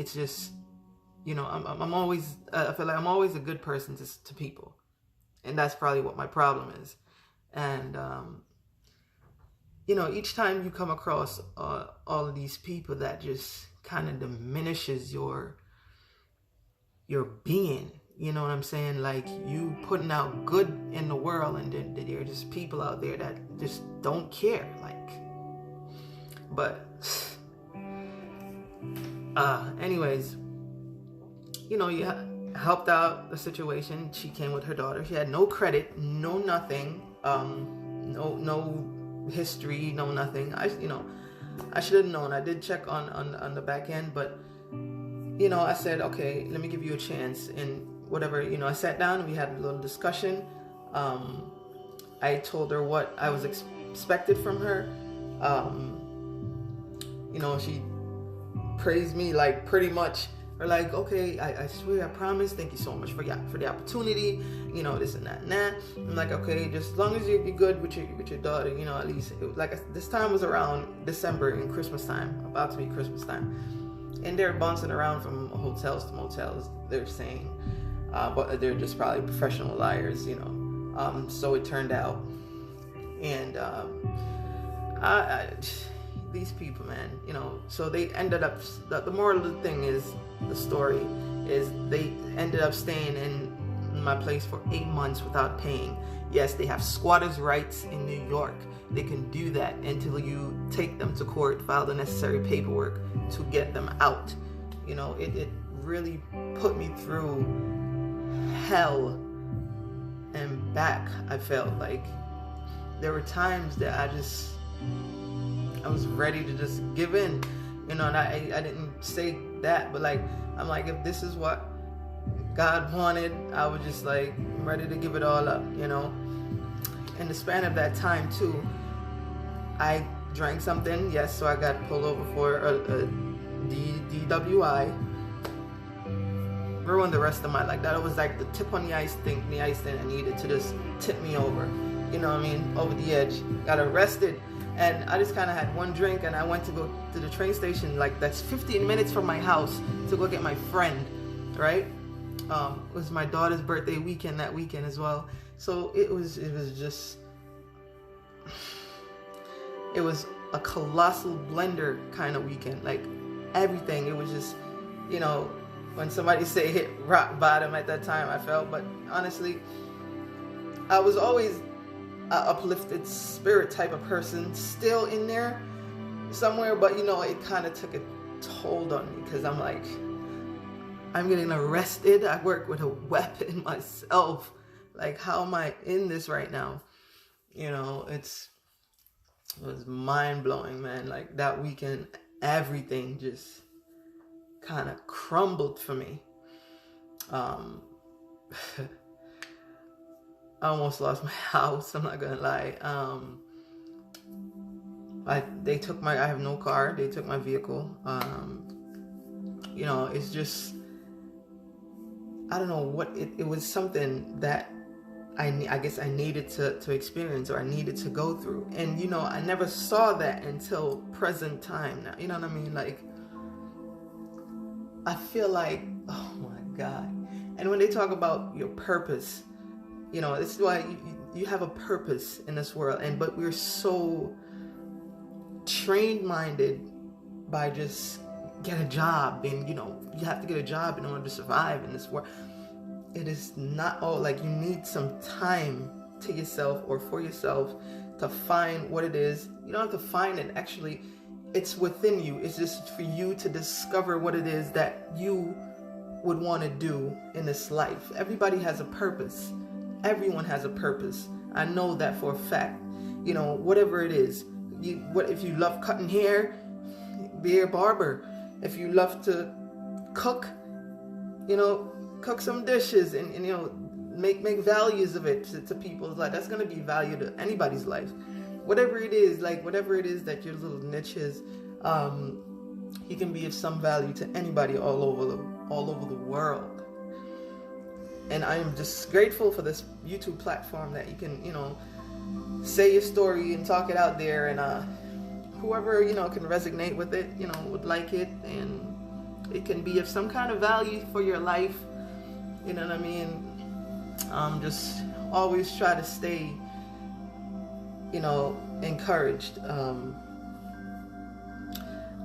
it's just, you know, I'm always, I feel like I'm always a good person to people. And that's probably what my problem is. And, you know, each time you come across all of these people that just kind of diminishes your being, you know what I'm saying? Like, you putting out good in the world, and then there are just people out there that just don't care. Like, but anyways, you know, you helped out the situation. She came with her daughter. She had no credit, no nothing, no history, no nothing. I should have known. I did check on the back end, but you know, I said, okay, let me give you a chance. And whatever, you know, I sat down and we had a little discussion. I told her what I was expected from her. You know, she praised me, like, pretty much, or like, okay, I swear, I promise, thank you so much for the opportunity, you know, this and that and that. I'm like, okay, just as long as you're good with your daughter, you know, at least, this time was around December and Christmas time, about to be Christmas time. And they're bouncing around from hotels to motels, they're saying. But they're just probably professional liars, you know. So it turned out. And these people, man, you know, so they ended up, the moral of the thing is, the story is, they ended up staying in my place for 8 months without paying. Yes, they have squatters' rights in New York. They can do that until you take them to court, file the necessary paperwork to get them out. You know, it really put me through hell and back. I felt like there were times that I was ready to just give in, you know, and I didn't say that, but like, I'm like, if this is what God wanted, I was just like ready to give it all up, you know. In the span of that time too, I drank something, yes, so I got pulled over for a DWI. Ruined the rest of my life. That was like the tip on the ice thing I needed to just tip me over, you know what I mean, over the edge. Got arrested, and I just kind of had one drink, and I went to go to the train station, like, that's 15 minutes from my house, to go get my friend, right? It was my daughter's birthday weekend that weekend as well. So it was a colossal blender kind of weekend. Like, everything, it was just, you know, when somebody say hit rock bottom at that time, I felt. But honestly, I was always a uplifted spirit type of person, still in there somewhere, but you know, it kind of took a toll on me, because I'm like, I'm getting arrested. I work with a weapon myself. Like, how am I in this right now? You know, it was mind-blowing, man. Like, that weekend, everything just kind of crumbled for me. I almost lost my house, I'm not gonna lie. They took I have no car, they took my vehicle. You know, it's just, I don't know what, it was something that I guess I needed to experience, or I needed to go through. And, you know, I never saw that until present time now. You know what I mean? Like, I feel like, oh my God. And when they talk about your purpose, you know, this is why you have a purpose in this world. But we're so trained-minded by just get a job, and, you know, you have to get a job in order to survive in this world. It is not all, like, you need some time to yourself, or for yourself, to find what it is. You don't have to find it, actually, it's within you. It's just for you to discover what it is that you would want to do in this life. Everybody has a purpose. Everyone has a purpose. I know that for a fact. You know, whatever it is. If you love cutting hair, be a barber. If you love to cook, you know, cook some dishes, and you know, make values of it to people's life. That's going to be value to anybody's life. Whatever it is, like, whatever it is that your little niche is, you can be of some value to anybody all over the world. And I am just grateful for this YouTube platform that you can, you know, say your story and talk it out there, and whoever, you know, can resonate with it, you know, would like it, and it can be of some kind of value for your life. You know what I mean? Just always try to stay, encouraged.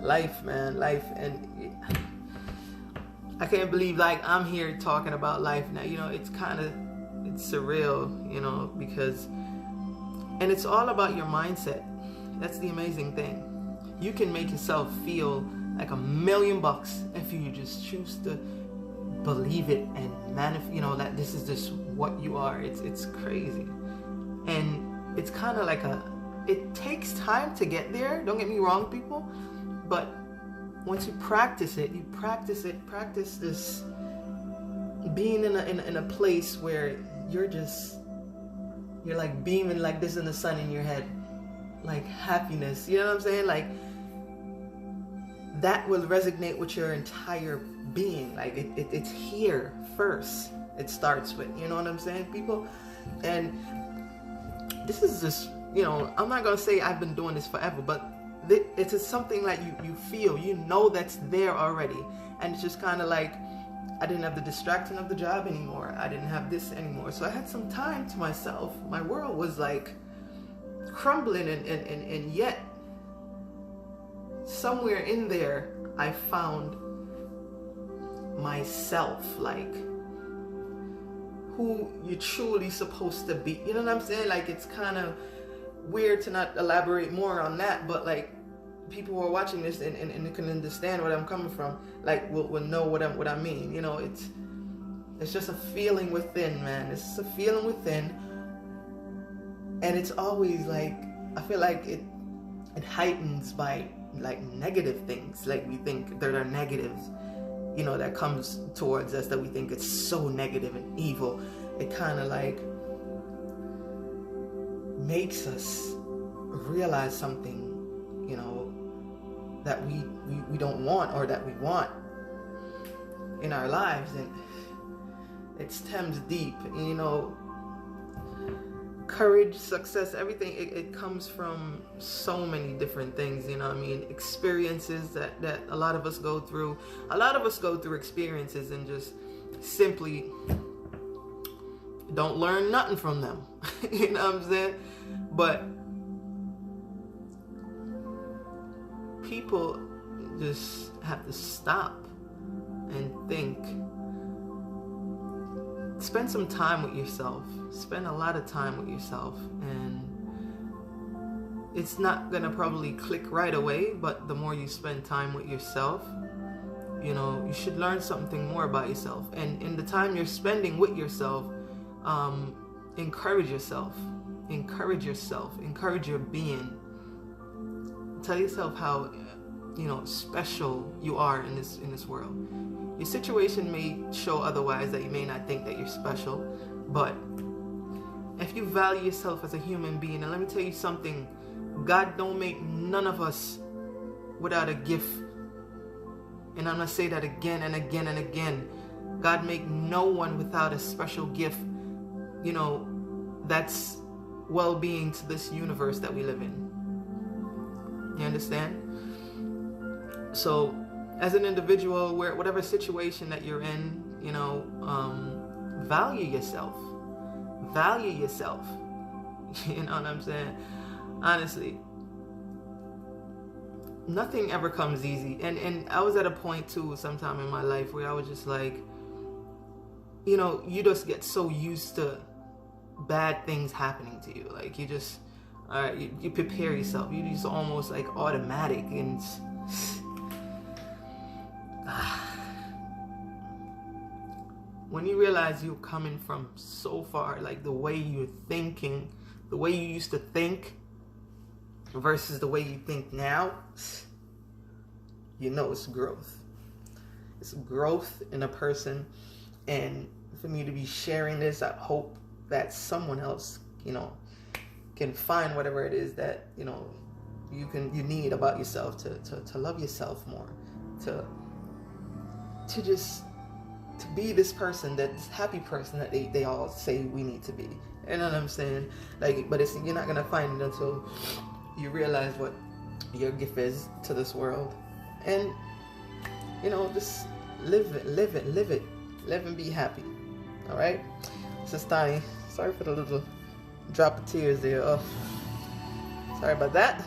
Life, man, life. And I can't believe, like, I'm here talking about life now. It's surreal, because, and it's all about your mindset. That's the amazing thing. You can make yourself feel like $1,000,000 if you just choose to believe it and that this is just what you are. It's crazy. And it's kind of like it takes time to get there. Don't get me wrong, people. But once you practice this being in a place where you're like beaming like this in the sun in your head, like happiness. You know what I'm saying? Like, that will resonate with your entire being. Like, it's here first. It starts with, you know what I'm saying, people? And this is just, I'm not gonna say I've been doing this forever, but it's just something like you feel, that's there already. And it's just kind of like, I didn't have the distraction of the job anymore. I didn't have this anymore. So I had some time to myself. My world was like crumbling, and yet somewhere in there I found myself, like who you're truly supposed to be. You know what I'm saying? Like, it's kind of weird to not elaborate more on that, but like, people who are watching this and they can understand where I'm coming from, like, will know what I mean. It's just a feeling within, man. It's just a feeling within, and it's always like, I feel like it heightens by like negative things. Like, we think there are negatives, that comes towards us, that we think it's so negative and evil. It kind of like makes us realize something, that we don't want, or that we want in our lives. And it stems deep. Courage, success, everything, it comes from so many different things. Experiences that a lot of us go through. A lot of us go through experiences and just simply don't learn nothing from them. You know what I'm saying? But people just have to stop and think. Spend some time with yourself. Spend a lot of time with yourself. And it's not gonna probably click right away, but the more you spend time with yourself, you should learn something more about yourself. And in the time you're spending with yourself, encourage yourself. Encourage your being. Tell yourself how special you are in this world. Your situation may show otherwise, that you may not think that you're special, but if you value yourself as a human being, and let me tell you something, God don't make none of us without a gift. And I'm gonna say that again and again and again. God make no one without a special gift, that's well-being to this universe that we live in. You understand? So, as an individual, whatever situation that you're in, value yourself. Value yourself. You know what I'm saying? Honestly, nothing ever comes easy. And I was at a point too, sometime in my life, where I was just like, you just get so used to bad things happening to you. Like, you just, you prepare yourself. You just almost like automatic. And when you realize you're coming from so far, like the way you're thinking, the way you used to think versus the way you think now, it's growth. It's growth in a person. And for me to be sharing this, I hope that someone else, can find whatever it is that, you need about yourself to love yourself more, to be this person, this happy person that they all say we need to be. You know what I'm saying? Like, but you're not gonna find it until you realize what your gift is to this world. And You know, just live it, live it, live it. Live and be happy. All right? This is Tani. Sorry for the little drop of tears there. Oh, sorry about that.